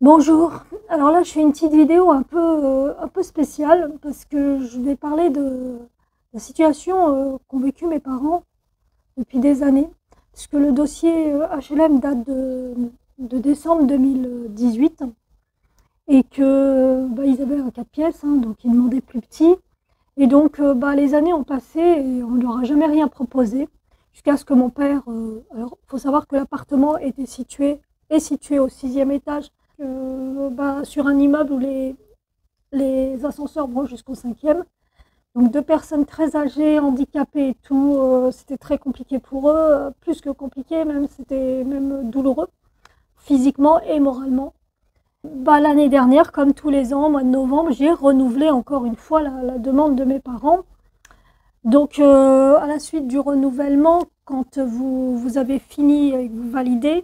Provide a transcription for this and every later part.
Bonjour, alors là je fais une petite vidéo un peu spéciale parce que je vais parler de la situation qu'ont vécu mes parents depuis des années. Puisque le dossier HLM date de décembre 2018 et que ils avaient un 4 pièces, hein, donc ils demandaient plus petit. Et donc les années ont passé et on ne leur a jamais rien proposé jusqu'à ce que mon père... alors il faut savoir que l'appartement est situé au 6e étage sur un immeuble où les ascenseurs vont jusqu'au 5e. Donc deux personnes très âgées, handicapées et tout, c'était très compliqué pour eux, plus que compliqué, même c'était même douloureux, physiquement et moralement. L'année dernière, comme tous les ans, au mois de novembre, j'ai renouvelé encore une fois la demande de mes parents. Donc à la suite du renouvellement, quand vous avez fini et que vous validez,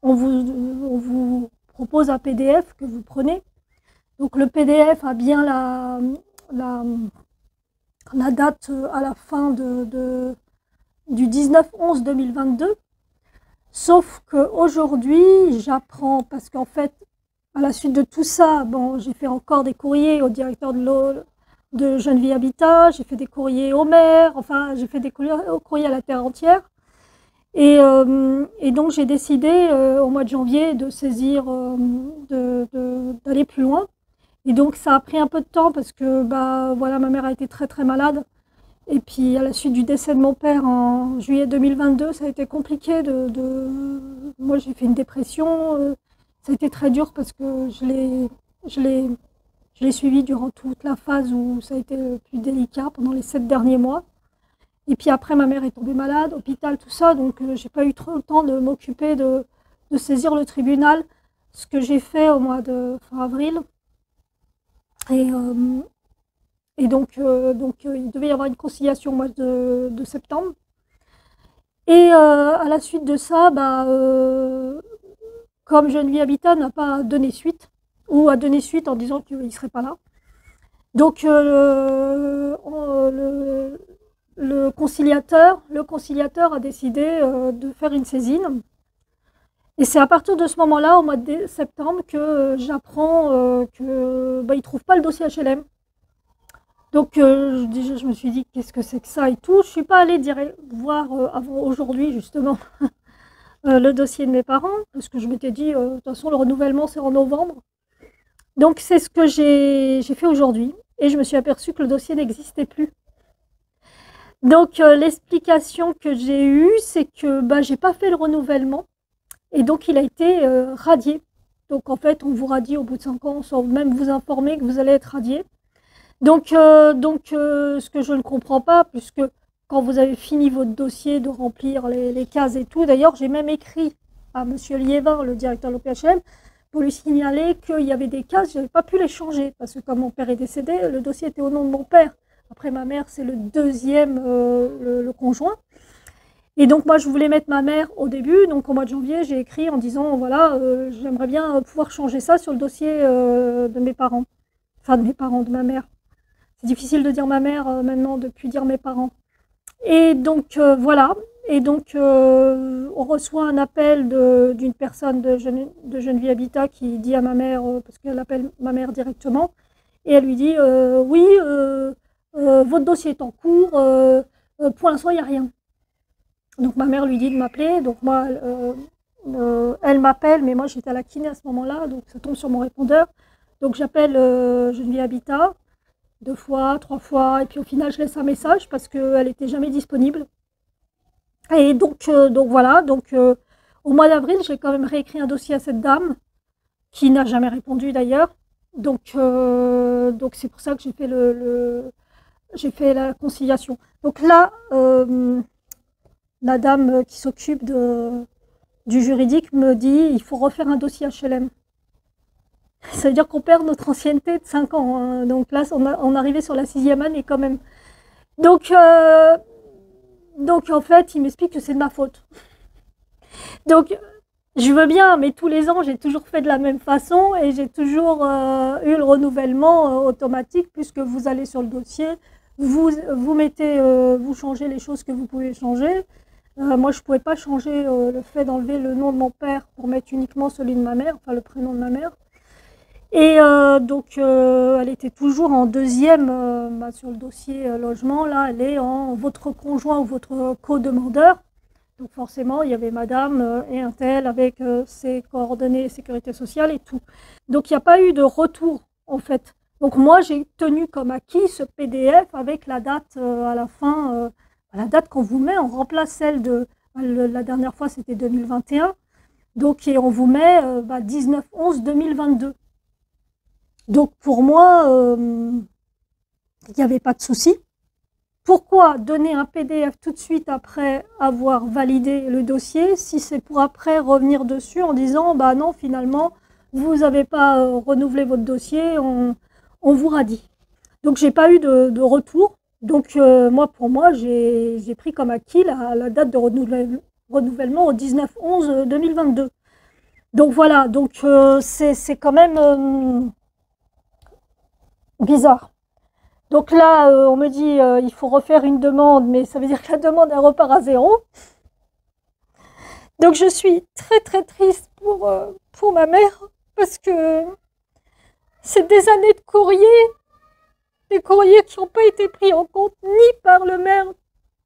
on vous propose un PDF que vous prenez. Donc le PDF a bien la, la date à la fin du 19/11/2022. Sauf qu'aujourd'hui, j'apprends, parce qu'en fait, à la suite de tout ça, j'ai fait encore des courriers au directeur de Jeune Vie Habitat, j'ai fait des courriers au maire, enfin, j'ai fait des courriers à la terre entière. Et donc, j'ai décidé au mois de janvier de saisir, d'aller plus loin. Et donc, ça a pris un peu de temps parce que voilà, ma mère a été très très malade. Et puis, à la suite du décès de mon père en juillet 2022, ça a été compliqué Moi, j'ai fait une dépression. Ça a été très dur parce que je l'ai, je l'ai suivi durant toute la phase où ça a été le plus délicat, pendant les 7 derniers mois. Et puis après, ma mère est tombée malade, hôpital, tout ça. Donc, j'ai pas eu trop le temps de m'occuper de saisir le tribunal, ce que j'ai fait au mois de fin avril. Et, il devait y avoir une conciliation au mois de septembre. Et à la suite de ça, comme Jeune Vie Habitat n'a pas donné suite, ou a donné suite en disant qu'il ne serait pas là, donc le conciliateur a décidé de faire une saisine. Et c'est à partir de ce moment-là, au mois de septembre, que j'apprends qu'il ne trouve pas le dossier HLM. Donc je me suis dit qu'est-ce que c'est que ça et tout. Je ne suis pas allée voir avant aujourd'hui justement le dossier de mes parents parce que je m'étais dit de toute façon le renouvellement c'est en novembre. Donc c'est ce que j'ai fait aujourd'hui et je me suis aperçue que le dossier n'existait plus. Donc l'explication que j'ai eue c'est que j'ai pas fait le renouvellement et donc il a été radié. Donc en fait on vous radie au bout de 5 ans sans même vous informer que vous allez être radié. Donc, ce que je ne comprends pas, puisque quand vous avez fini votre dossier de remplir les cases et tout, d'ailleurs, j'ai même écrit à M. Liévin, le directeur de l'OPHM, pour lui signaler qu'il y avait des cases, je n'avais pas pu les changer, parce que comme mon père est décédé, le dossier était au nom de mon père. Après, ma mère, c'est le deuxième, le conjoint. Et donc, moi, je voulais mettre ma mère au début. Donc, au mois de janvier, j'ai écrit en disant, voilà, j'aimerais bien pouvoir changer ça sur le dossier de mes parents. Enfin, de mes parents, de ma mère. C'est difficile de dire ma mère maintenant, de plus dire mes parents. Et donc voilà. Et donc on reçoit un appel d'une personne de Jeune Vie Habitat qui dit à ma mère, parce qu'elle appelle ma mère directement, et elle lui dit oui, votre dossier est en cours, pour l'instant il n'y a rien. Donc ma mère lui dit de m'appeler, donc moi elle m'appelle, mais moi j'étais à la kiné à ce moment-là, donc ça tombe sur mon répondeur. Donc j'appelle Jeune Vie Habitat. 2 fois, 3 fois, et puis au final, je laisse un message parce qu'elle n'était jamais disponible. Et donc voilà, au mois d'avril, j'ai quand même réécrit un dossier à cette dame, qui n'a jamais répondu d'ailleurs. Donc c'est pour ça que j'ai fait la conciliation. Donc là, la dame qui s'occupe du juridique me dit il faut refaire un dossier HLM. Ça veut dire qu'on perd notre ancienneté de 5 ans. Hein. Donc là, on arrivait sur la 6e année quand même. Donc en fait, il m'explique que c'est de ma faute. Donc je veux bien, mais tous les ans, j'ai toujours fait de la même façon et j'ai toujours eu le renouvellement automatique puisque vous allez sur le dossier, vous mettez, vous changez les choses que vous pouvez changer. Moi, je ne pouvais pas changer le fait d'enlever le nom de mon père pour mettre uniquement celui de ma mère, enfin le prénom de ma mère. Et donc, elle était toujours en deuxième sur le dossier logement. Là, elle est en votre conjoint ou votre co-demandeur. Donc forcément, il y avait madame et un tel avec ses coordonnées sécurité sociale et tout. Donc il n'y a pas eu de retour en fait. Donc moi, j'ai tenu comme acquis ce PDF avec la date à la fin, la date qu'on vous met, on remplace celle de la dernière fois, c'était 2021. Donc et on vous met 19/11/2022. Donc pour moi, il n'y avait pas de souci. Pourquoi donner un PDF tout de suite après avoir validé le dossier si c'est pour après revenir dessus en disant bah non, finalement vous n'avez pas renouvelé votre dossier, on vous radie. Donc j'ai pas eu de retour. Donc moi pour moi j'ai pris comme acquis la date de renouvellement au 19/11/2022. Donc voilà, donc c'est quand même bizarre. Donc là, on me dit il faut refaire une demande, mais ça veut dire que la demande elle repart à zéro. Donc je suis très très triste pour ma mère parce que c'est des années de courrier, des courriers qui n'ont pas été pris en compte ni par le maire,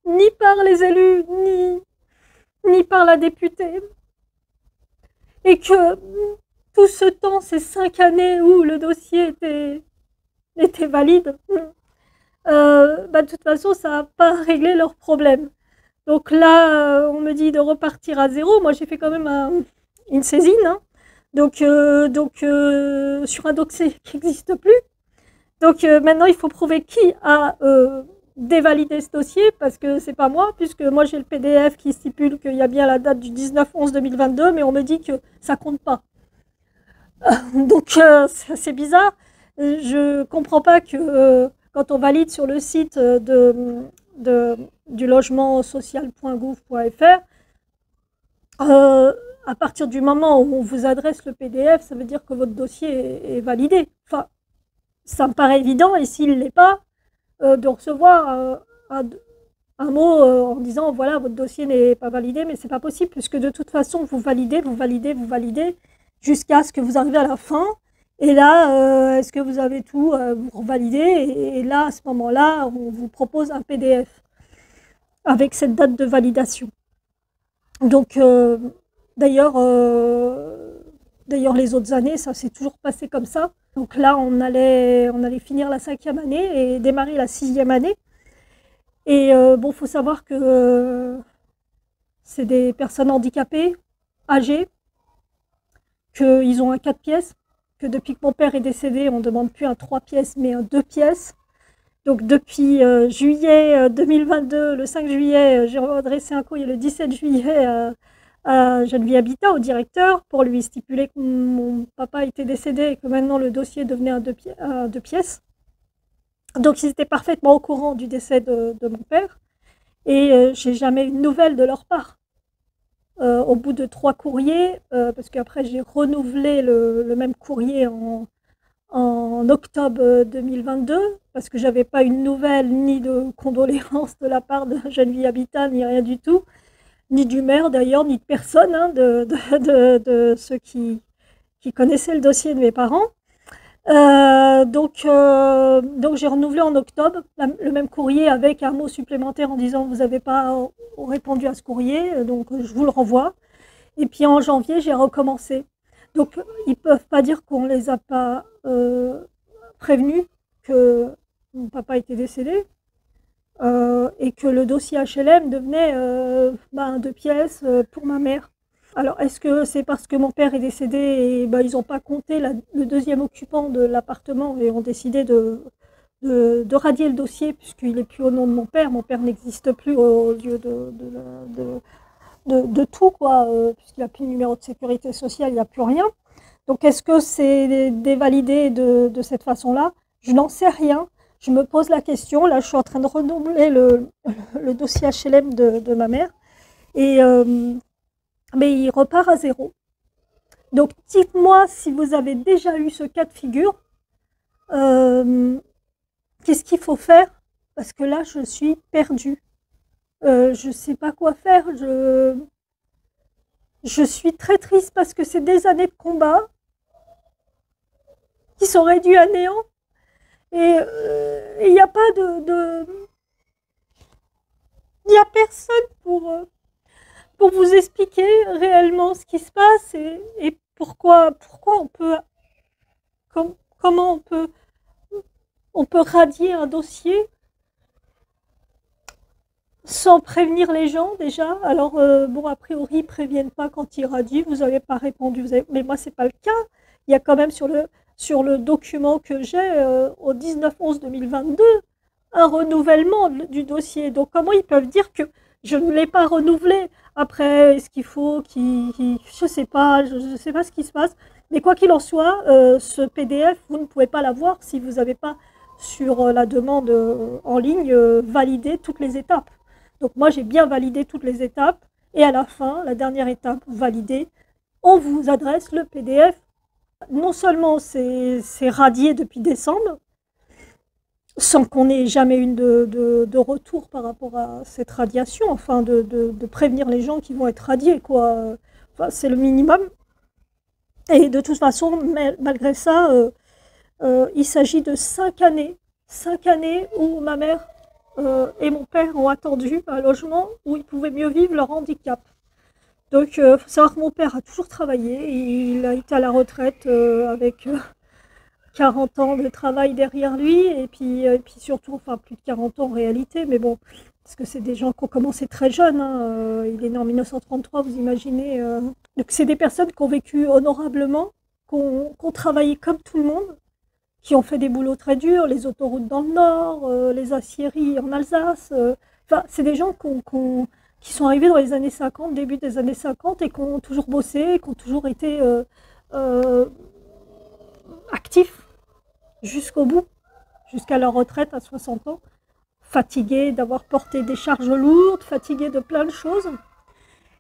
ni par les élus, ni par la députée. Et que tout ce temps, ces 5 années où le dossier était valide, de toute façon, ça n'a pas réglé leurs problèmes. Donc là, on me dit de repartir à zéro. Moi, j'ai fait quand même une saisine, hein. Donc sur un dossier qui n'existe plus. Donc maintenant, il faut prouver qui a dévalidé ce dossier, parce que c'est pas moi, puisque moi j'ai le PDF qui stipule qu'il y a bien la date du 19/11/2022, mais on me dit que ça compte pas. Donc c'est bizarre. Je comprends pas que quand on valide sur le site du logementsocial.gouv.fr, à partir du moment où on vous adresse le PDF, ça veut dire que votre dossier est validé. Enfin, ça me paraît évident, et s'il ne l'est pas, de recevoir un mot en disant voilà, votre dossier n'est pas validé, mais c'est pas possible, puisque de toute façon, vous validez, jusqu'à ce que vous arrivez à la fin. Et là, est-ce que vous avez tout vous revalidez, et là, à ce moment-là, on vous propose un PDF avec cette date de validation. Donc, d'ailleurs, les autres années, ça s'est toujours passé comme ça. Donc là, on allait finir la 5e année et démarrer la 6e année. Et bon, il faut savoir que c'est des personnes handicapées, âgées, qu'ils ont un 4 pièces, que depuis que mon père est décédé, on ne demande plus un 3 pièces, mais un 2 pièces. Donc depuis juillet 2022, le 5 juillet, j'ai adressé un courrier le 17 juillet à Geneviève Habitat, au directeur, pour lui stipuler que mon papa était décédé et que maintenant le dossier devenait un 2 pièces. Donc ils étaient parfaitement au courant du décès de mon père, et j'ai jamais eu de nouvelles de leur part. Au bout de 3 courriers, parce qu'après j'ai renouvelé le même courrier en octobre 2022, parce que j'avais pas une nouvelle ni de condoléances de la part de Geneviève Habitat, ni rien du tout, ni du maire d'ailleurs, ni de personne, hein, de ceux qui connaissaient le dossier de mes parents. Donc j'ai renouvelé en octobre le même courrier avec un mot supplémentaire en disant vous n'avez pas répondu à ce courrier, donc je vous le renvoie. Et puis en janvier, j'ai recommencé. Donc ils ne peuvent pas dire qu'on ne les a pas prévenus que mon papa était décédé et que le dossier HLM devenait un 2 pièces pour ma mère. Alors, est-ce que c'est parce que mon père est décédé et ils n'ont pas compté le deuxième occupant de l'appartement et ont décidé de radier le dossier puisqu'il n'est plus au nom de mon père. Mon père n'existe plus au lieu de tout, quoi, puisqu'il n'y a plus de numéro de sécurité sociale, il n'y a plus rien. Donc, est-ce que c'est dévalidé de cette façon-là? Je n'en sais rien. Je me pose la question. Là, je suis en train de renouveler le dossier HLM de ma mère. Mais il repart à zéro. Donc, dites-moi si vous avez déjà eu ce cas de figure. Qu'est-ce qu'il faut faire? Parce que là, je suis perdue. Je ne sais pas quoi faire. Je suis très triste parce que c'est des années de combat qui sont réduits à néant. Et il n'y a pas il y a personne pour vous expliquer réellement ce qui se passe et pourquoi on peut, comment on peut radier un dossier sans prévenir les gens déjà. Alors bon, a priori, ils préviennent pas quand ils radient, vous n'avez pas répondu, mais moi c'est pas le cas. Il y a quand même sur le document que j'ai au 19/11/2022 un renouvellement du dossier. Donc comment ils peuvent dire que je ne l'ai pas renouvelé? Après, est-ce qu'il faut je sais pas, je sais pas ce qui se passe. Mais quoi qu'il en soit, ce PDF, vous ne pouvez pas l'avoir si vous n'avez pas sur la demande en ligne validé toutes les étapes. Donc moi j'ai bien validé toutes les étapes et à la fin, la dernière étape validée, on vous adresse le PDF. Non seulement c'est radié depuis décembre, sans qu'on ait jamais eu de retour par rapport à cette radiation, enfin de prévenir les gens qui vont être radiés, quoi. Enfin, c'est le minimum. Et de toute façon, malgré ça, il s'agit de 5 années où ma mère et mon père ont attendu un logement où ils pouvaient mieux vivre leur handicap. Donc, il faut savoir que mon père a toujours travaillé. Il a été à la retraite avec 40 ans de travail derrière lui. Et puis surtout, enfin plus de 40 ans en réalité, mais bon, parce que c'est des gens qui ont commencé très jeunes. Hein. Il est né en 1933, vous imaginez. Donc, c'est des personnes qui ont vécu honorablement, qui ont travaillé comme tout le monde, qui ont fait des boulots très durs, les autoroutes dans le Nord, les aciéries en Alsace. Enfin, c'est des gens qui sont arrivés dans les années 50, début des années 50, et qui ont toujours bossé, qui ont toujours été actifs jusqu'au bout, jusqu'à leur retraite à 60 ans, fatigués d'avoir porté des charges lourdes, fatigués de plein de choses.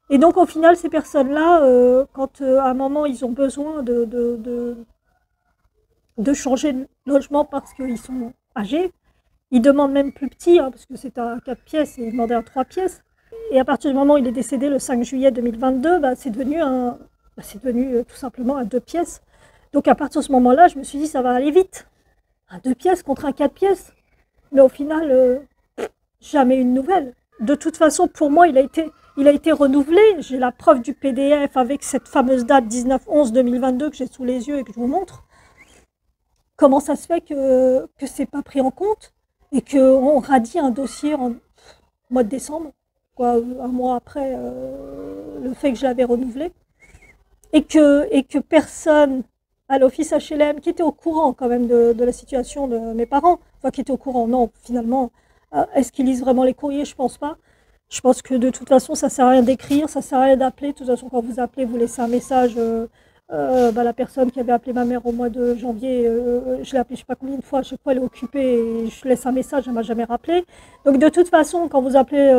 Et donc au final, ces personnes-là, quand à un moment ils ont besoin de changer de logement parce qu'ils sont âgés, ils demandent même plus petit, hein, parce que c'est à 4 pièces et ils demandaient à 3 pièces. Et à partir du moment où il est décédé le 5 juillet 2022, c'est devenu tout simplement un 2 pièces. Donc à partir de ce moment-là, je me suis dit ça va aller vite. Un 2 pièces contre un 4 pièces. Mais au final, jamais une nouvelle. De toute façon, pour moi, il a été renouvelé. J'ai la preuve du PDF avec cette fameuse date 19/11/2022 que j'ai sous les yeux et que je vous montre. Comment ça se fait que c'est pas pris en compte et qu'on radie un dossier en mois de décembre, quoi, un mois après le fait que je l'avais renouvelé, et que personne à l'office HLM, qui était au courant quand même de la situation de mes parents, enfin qui était au courant, non, finalement, est-ce qu'ils lisent vraiment les courriers? Je pense pas. Je pense que de toute façon, ça sert à rien d'écrire, ça sert à rien d'appeler. De toute façon, quand vous appelez, vous laissez un message. La personne qui avait appelé ma mère au mois de janvier, je l'ai appelée je sais pas combien de fois, à chaque fois elle est occupée et je laisse un message, elle m'a jamais rappelé. Donc de toute façon, quand vous appelez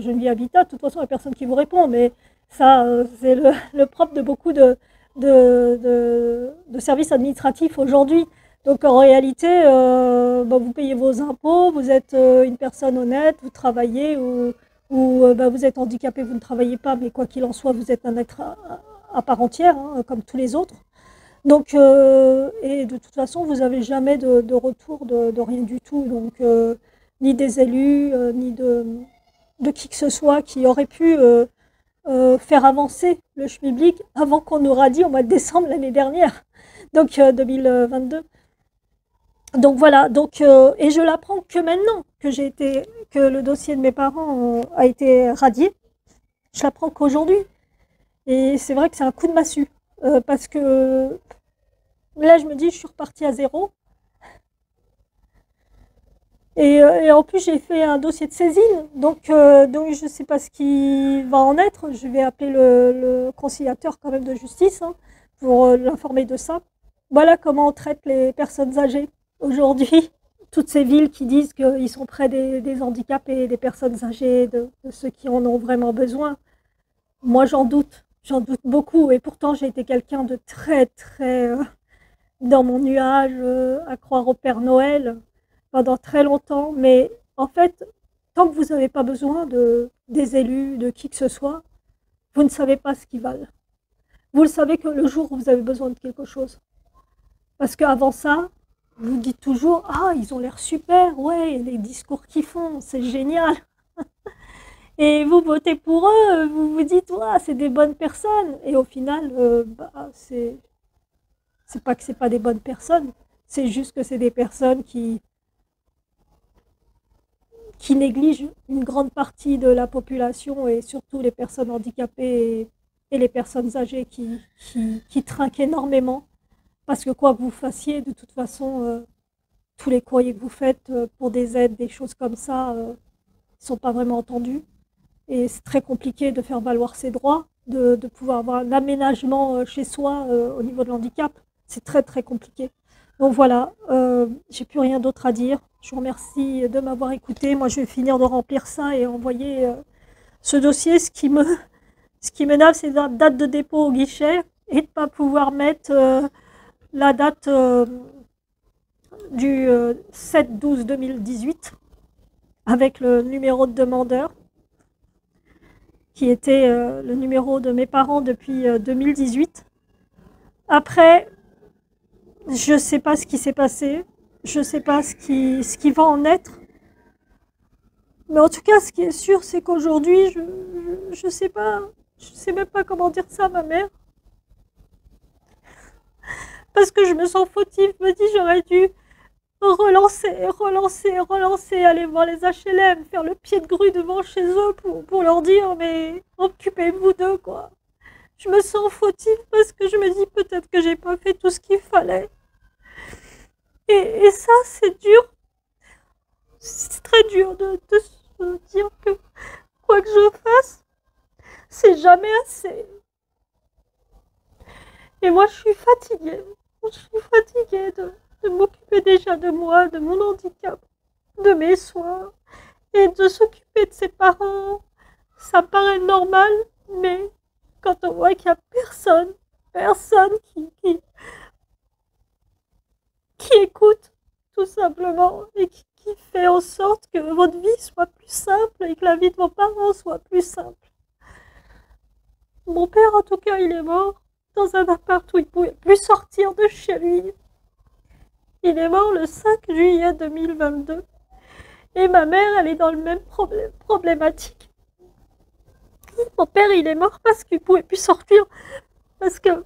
Geneviève Habitat, de toute façon il n'y a personne qui vous répond, mais ça c'est le propre de beaucoup de services administratifs aujourd'hui. Donc en réalité, vous payez vos impôts, vous êtes une personne honnête, vous travaillez ou vous êtes handicapé, vous ne travaillez pas, mais quoi qu'il en soit, vous êtes un être à part entière, hein, comme tous les autres. Donc, et de toute façon, vous n'avez jamais de retour de rien du tout, donc ni des élus, ni de qui que ce soit qui aurait pu faire avancer le schmilblick avant qu'on nous radie au mois de décembre l'année dernière, donc 2022. Donc voilà, et je l'apprends que maintenant que le dossier de mes parents a été radié. Je l'apprends qu'aujourd'hui. Et c'est vrai que c'est un coup de massue, parce que là, je me dis, je suis repartie à zéro. Et en plus, j'ai fait un dossier de saisine, donc je ne sais pas ce qui va en être. Je vais appeler le conciliateur quand même de justice, hein, pour l'informer de ça. Voilà comment on traite les personnes âgées aujourd'hui. Toutes ces villes qui disent qu'ils sont près des handicapés, des personnes âgées, de ceux qui en ont vraiment besoin. Moi, j'en doute beaucoup. Et pourtant, j'ai été quelqu'un de très, très dans mon nuage, à croire au Père Noël pendant très longtemps. Mais en fait, tant que vous n'avez pas besoin des élus, de qui que ce soit, vous ne savez pas ce qu'ils valent. Vous le savez que le jour où vous avez besoin de quelque chose. Parce qu'avant ça, vous dites toujours: «Ah, ils ont l'air super, ouais, les discours qu'ils font, c'est génial». Et vous votez pour eux, vous vous dites: «Ouais, c'est des bonnes personnes». Et au final, c'est pas que c'est pas des bonnes personnes, c'est juste que c'est des personnes qui négligent une grande partie de la population et surtout les personnes handicapées et les personnes âgées qui trinquent énormément. Parce que quoi que vous fassiez, de toute façon, tous les courriers que vous faites pour des aides, des choses comme ça, ne sont pas vraiment entendus. Et c'est très compliqué de faire valoir ses droits, de pouvoir avoir un aménagement chez soi au niveau de l'handicap. C'est très très compliqué. Donc voilà, j'ai plus rien d'autre à dire. Je vous remercie de m'avoir écouté. Moi, je vais finir de remplir ça et envoyer ce dossier. Ce qui m'énerve, c'est la date de dépôt au guichet et de ne pas pouvoir mettre la date du 7/12/2018 avec le numéro de demandeur qui était le numéro de mes parents depuis 2018. Après, je ne sais pas ce qui s'est passé, je ne sais pas ce qui va en être. Mais en tout cas, ce qui est sûr, c'est qu'aujourd'hui, je sais pas, je sais même pas comment dire ça à ma mère. Parce que je me sens fautive, je me dis j'aurais dû relancer, aller voir les HLM, faire le pied de grue devant chez eux pour leur dire mais occupez-vous d'eux quoi. Je me sens fautive parce que je me dis peut-être que j'ai pas fait tout ce qu'il fallait. Et ça c'est dur, c'est très dur de se dire que quoi que je fasse, c'est jamais assez. Et moi je suis fatiguée de m'occuper déjà de moi, de mon handicap, de mes soins, et de s'occuper de ses parents. Ça paraît normal, mais quand on voit qu'il n'y a personne qui écoute, tout simplement, et qui fait en sorte que votre vie soit plus simple et que la vie de vos parents soit plus simple. Mon père, en tout cas, il est mort dans un appart où il ne pouvait plus sortir de chez lui. Il est mort le 5 juillet 2022. Et ma mère, elle est dans le même problématique. Mon père, il est mort parce qu'il ne pouvait plus sortir. Parce que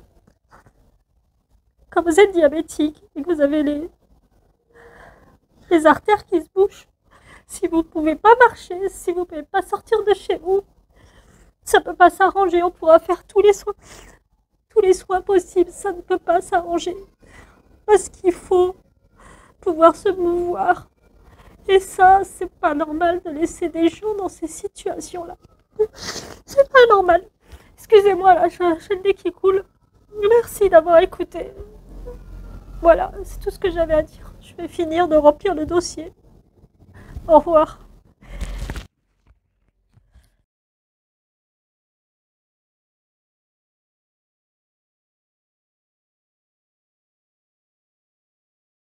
quand vous êtes diabétique et que vous avez les artères qui se bouchent, si vous ne pouvez pas marcher, si vous ne pouvez pas sortir de chez vous, ça ne peut pas s'arranger. On pourra faire tous les soins possibles, ça ne peut pas s'arranger. Parce qu'il faut pouvoir se mouvoir. Et ça, c'est pas normal de laisser des gens dans ces situations-là. C'est pas normal. Excusez-moi, là, j'ai le nez qui coule. Merci d'avoir écouté. Voilà, c'est tout ce que j'avais à dire. Je vais finir de remplir le dossier. Au revoir.